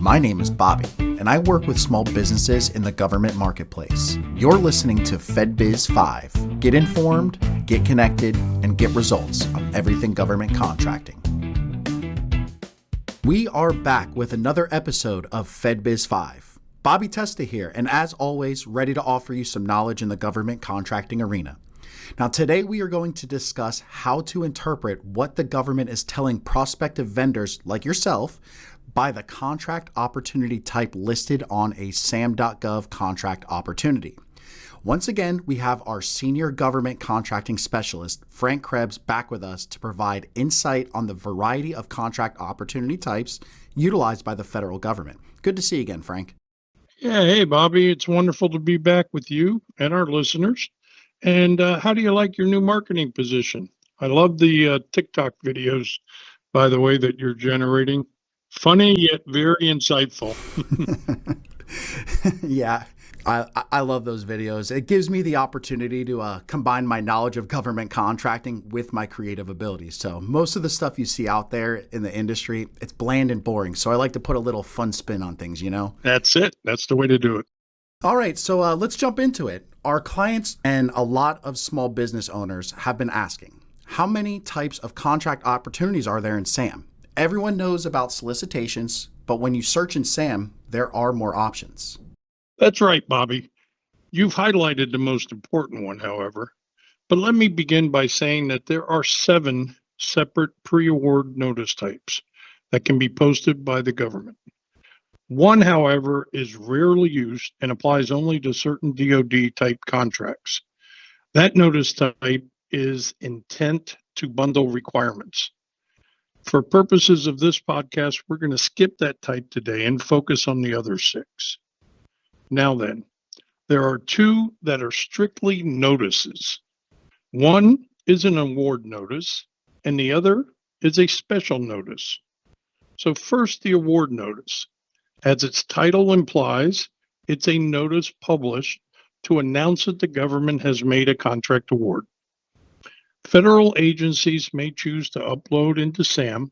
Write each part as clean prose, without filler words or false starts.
My name is Bobby, and I work with small businesses in the government marketplace. You're listening to FedBiz'5. Get informed, get connected, and get results on everything government contracting. We are back with another episode of FedBiz'5. Bobby Testa here, and as always, ready to offer you some knowledge in the government contracting arena. Now, today we are going to discuss how to interpret what the government is telling prospective vendors like yourself by the contract opportunity type listed on a SAM.gov contract opportunity. Once again, we have our senior government contracting specialist, Frank Krebs, back with us to provide insight on the variety of contract opportunity types utilized by the federal government. Good to see you again, Frank. Yeah, hey, Bobby. It's wonderful to be back with you and our listeners. And how do you like your new marketing position? I love the TikTok videos, by the way, that you're generating. Funny yet very insightful. Yeah, I love those videos. It gives me the opportunity to combine my knowledge of government contracting with my creative abilities. So most of the stuff you see out there in the industry, it's bland and boring. So I like to put a little fun spin on things, you know? That's it. That's the way to do it. All right, so let's jump into it. Our clients and a lot of small business owners have been asking, how many types of contract opportunities are there in SAM? Everyone knows about solicitations, but when you search in SAM, there are more options. That's right, Bobby. You've highlighted the most important one, however. But let me begin by saying that there are 7 separate pre-award notice types that can be posted by the government. One, however, is rarely used and applies only to certain DoD type contracts. That notice type is intent to bundle requirements. For purposes of this podcast, we're going to skip that type today and focus on the other 6. Now then, there are 2 that are strictly notices. One is an award notice, and the other is a special notice. So first, the award notice. As its title implies, it's a notice published to announce that the government has made a contract award. Federal agencies may choose to upload into SAM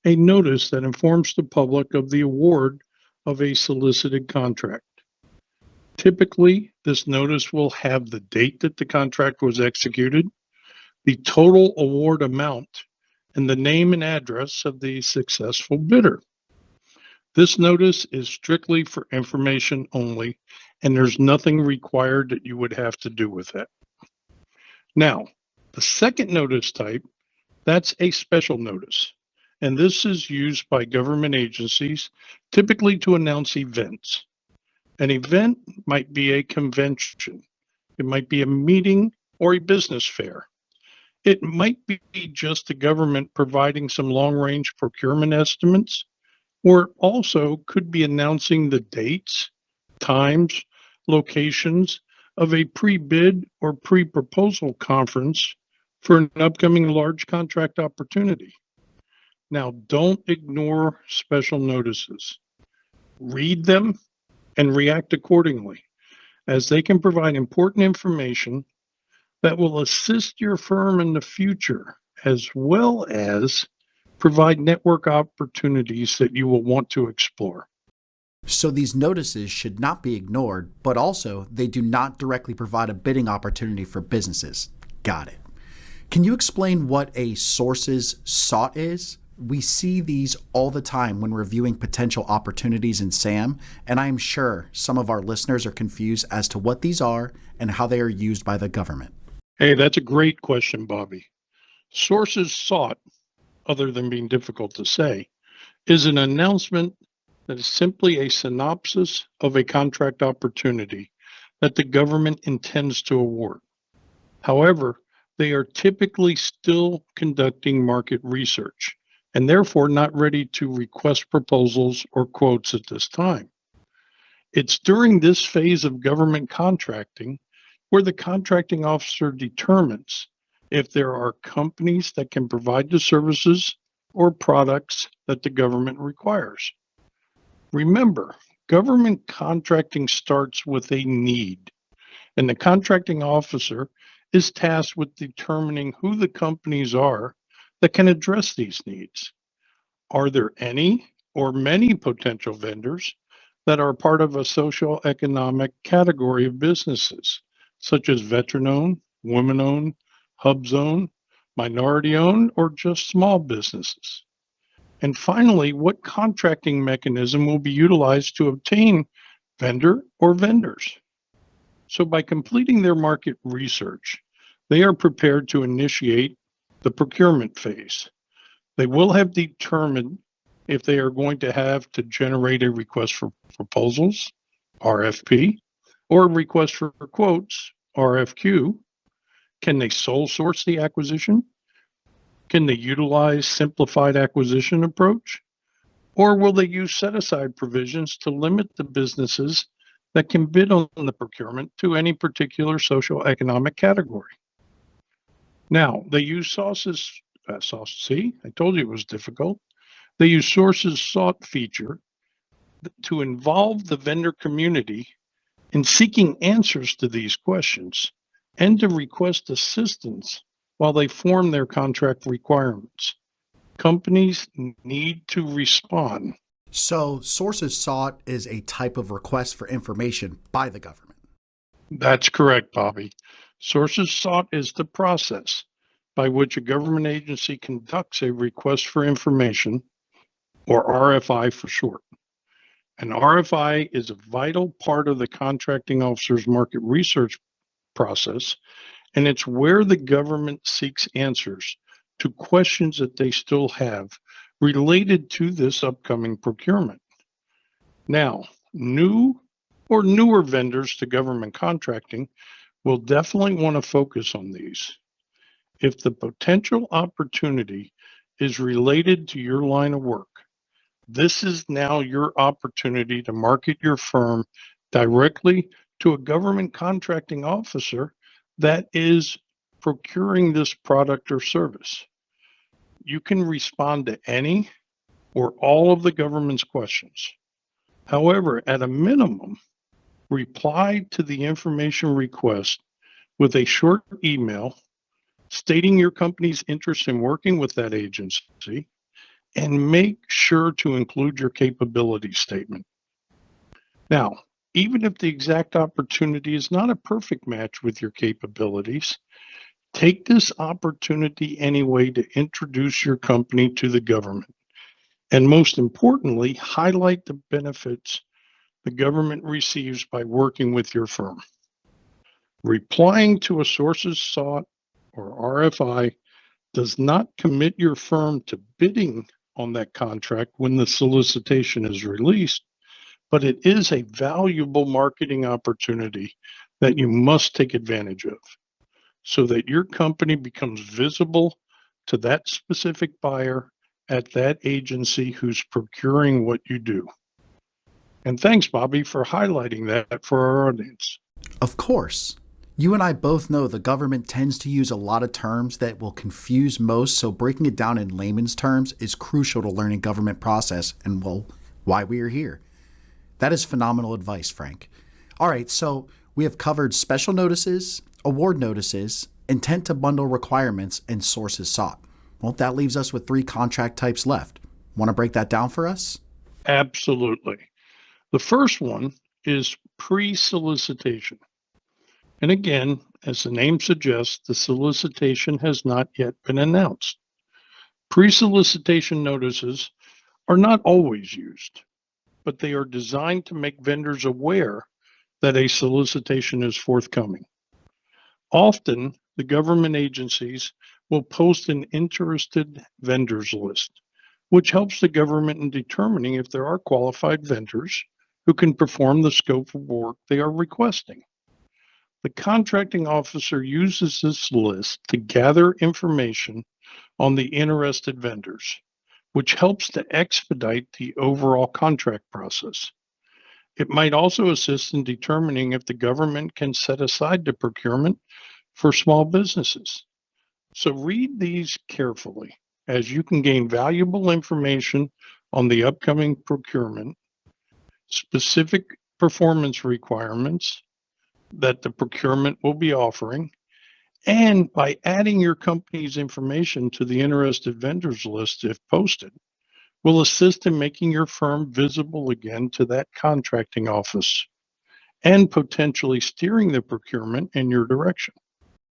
a notice that informs the public of the award of a solicited contract. Typically, this notice will have the date that the contract was executed, the total award amount, and the name and address of the successful bidder. This notice is strictly for information only, and there's nothing required that you would have to do with it. Now, the second notice type, that's a special notice, and this is used by government agencies typically to announce events. An event might be a convention, it might be a meeting or a business fair. It might be just the government providing some long-range procurement estimates, or it also could be announcing the dates, times, locations of a pre-bid or pre-proposal conference for an upcoming large contract opportunity. Now, don't ignore special notices. Read them and react accordingly, as they can provide important information that will assist your firm in the future, as well as provide network opportunities that you will want to explore. So these notices should not be ignored, but also they do not directly provide a bidding opportunity for businesses. Got it. Can you explain what a sources sought is? We see these all the time when reviewing potential opportunities in SAM, and I am sure some of our listeners are confused as to what these are and how they are used by the government. Hey, that's a great question, Bobby. Sources sought, other than being difficult to say, is an announcement that is simply a synopsis of a contract opportunity that the government intends to award. However, they are typically still conducting market research and therefore not ready to request proposals or quotes at this time. It's during this phase of government contracting where the contracting officer determines if there are companies that can provide the services or products that the government requires. Remember, government contracting starts with a need, and the contracting officer is tasked with determining who the companies are that can address these needs. Are there any, or many potential vendors that are part of a social economic category of businesses, such as veteran-owned, women-owned, hubs-owned, minority-owned, or just small businesses. And finally, what contracting mechanism will be utilized to obtain vendor or vendors? So by completing their market research, they are prepared to initiate the procurement phase. They will have determined if they are going to have to generate a request for proposals, RFP, or a request for quotes, RFQ. Can they sole source the acquisition? Can they utilize simplified acquisition approach? Or will they use set-aside provisions to limit the businesses that can bid on the procurement to any particular social economic category? Now, they use see, I told you it was difficult. They use sources sought feature to involve the vendor community in seeking answers to these questions and to request assistance while they form their contract requirements. Companies need to respond. So, sources sought is a type of request for information by the government. That's correct, Bobby. Sources sought is the process by which a government agency conducts a request for information, or RFI for short. An RFI is a vital part of the contracting officer's market research process, and it's where the government seeks answers to questions that they still have related to this upcoming procurement. Now, new or newer vendors to government contracting will definitely want to focus on these. If the potential opportunity is related to your line of work, this is now your opportunity to market your firm directly to a government contracting officer that is procuring this product or service. You can respond to any or all of the government's questions. However, at a minimum, reply to the information request with a short email stating your company's interest in working with that agency, and make sure to include your capability statement. Now, even if the exact opportunity is not a perfect match with your capabilities, take this opportunity anyway to introduce your company to the government. And most importantly, highlight the benefits the government receives by working with your firm. Replying to a sources sought or RFI does not commit your firm to bidding on that contract when the solicitation is released, but it is a valuable marketing opportunity that you must take advantage of so that your company becomes visible to that specific buyer at that agency who's procuring what you do. And thanks, Bobby, for highlighting that for our audience. Of course. You and I both know the government tends to use a lot of terms that will confuse most, so breaking it down in layman's terms is crucial to learning government process and, well, why we are here. That is phenomenal advice, Frank. All right, so we have covered special notices, award notices, intent to bundle requirements, and sources sought. Well, that leaves us with 3 contract types left. Want to break that down for us? Absolutely. The first one is pre-solicitation. And again, as the name suggests, the solicitation has not yet been announced. Pre-solicitation notices are not always used, but they are designed to make vendors aware that a solicitation is forthcoming. Often, the government agencies will post an interested vendors list, which helps the government in determining if there are qualified vendors who can perform the scope of work they are requesting. The contracting officer uses this list to gather information on the interested vendors, which helps to expedite the overall contract process. It might also assist in determining if the government can set aside the procurement for small businesses. So read these carefully, as you can gain valuable information on the upcoming procurement, specific performance requirements that the procurement will be offering, and by adding your company's information to the interested vendors list if posted, will assist in making your firm visible again to that contracting office and potentially steering the procurement in your direction.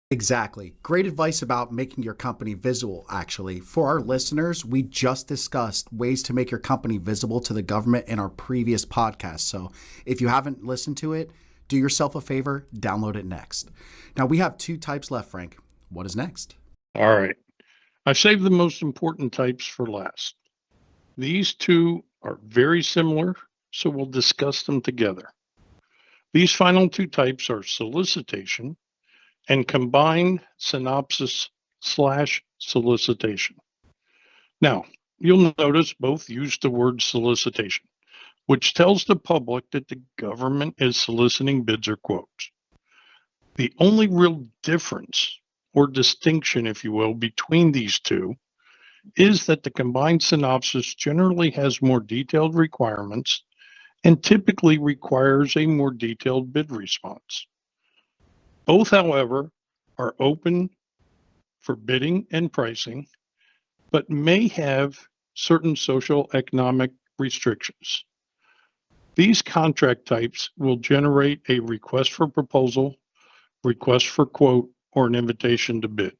Exactly. Great advice about making your company visible, actually. For our listeners, we just discussed ways to make your company visible to the government in our previous podcast. So if you haven't listened to it, do yourself a favor, download it next. Now, we have 2 types left, Frank. What is next? All right. I saved the most important types for last. These 2 are very similar, so we'll discuss them together. These final 2 types are solicitation and combined synopsis/solicitation. Now, you'll notice both use the word solicitation, which tells the public that the government is soliciting bids or quotes. The only real difference or distinction, if you will, between these 2 is that the combined synopsis generally has more detailed requirements and typically requires a more detailed bid response. Both, however, are open for bidding and pricing, but may have certain social economic restrictions. These contract types will generate a request for proposal, request for quote, or an invitation to bid.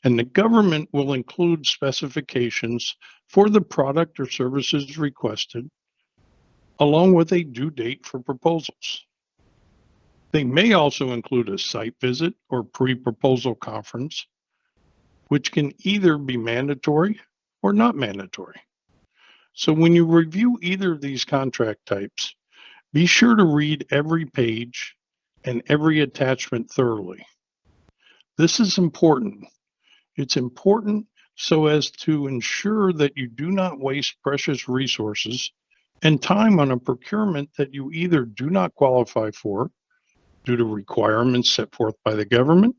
And the government will include specifications for the product or services requested, along with a due date for proposals. They may also include a site visit or pre-proposal conference, which can either be mandatory or not mandatory. So when you review either of these contract types, be sure to read every page and every attachment thoroughly. This is important. It's important so as to ensure that you do not waste precious resources and time on a procurement that you either do not qualify for due to requirements set forth by the government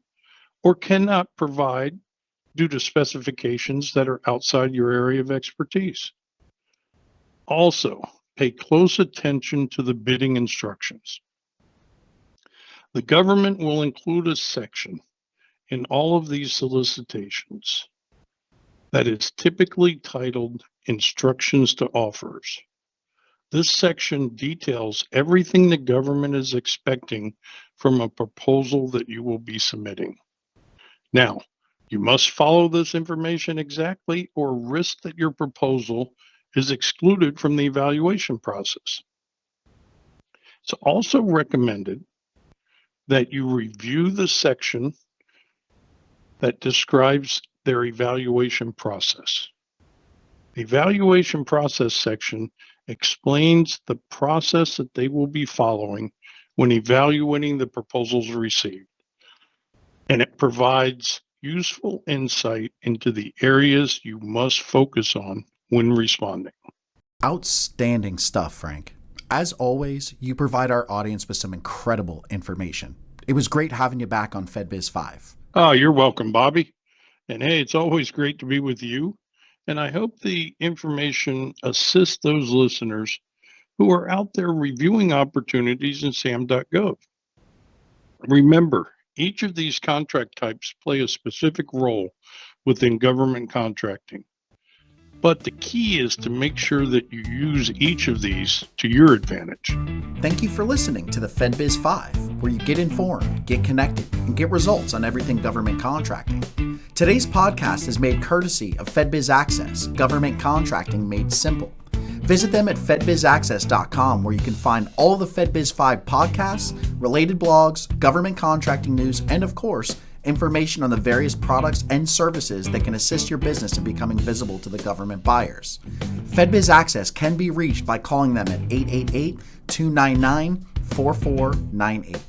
or cannot provide due to specifications that are outside your area of expertise. Also, pay close attention to the bidding instructions. The government will include a section in all of these solicitations that is typically titled Instructions to Offers. This section details everything the government is expecting from a proposal that you will be submitting. Now, you must follow this information exactly or risk that your proposal is excluded from the evaluation process. It's also recommended that you review the section that describes their evaluation process. The evaluation process section explains the process that they will be following when evaluating the proposals received, and it provides useful insight into the areas you must focus on when responding. Outstanding stuff, Frank. As always, you provide our audience with some incredible information. It was great having you back on FedBiz'5. Oh, you're welcome, Bobby. And hey, it's always great to be with you. And I hope the information assists those listeners who are out there reviewing opportunities in SAM.gov. Remember, each of these contract types play a specific role within government contracting. But the key is to make sure that you use each of these to your advantage. Thank you for listening to the FedBiz'5, where you get informed, get connected, and get results on everything government contracting. Today's podcast is made courtesy of FedBiz Access, government contracting made simple. Visit them at FedBiz'5.com, where you can find all the FedBiz'5 podcasts, related blogs, government contracting news, and of course, information on the various products and services that can assist your business in becoming visible to the government buyers. FedBiz Access can be reached by calling them at 888-299-4498.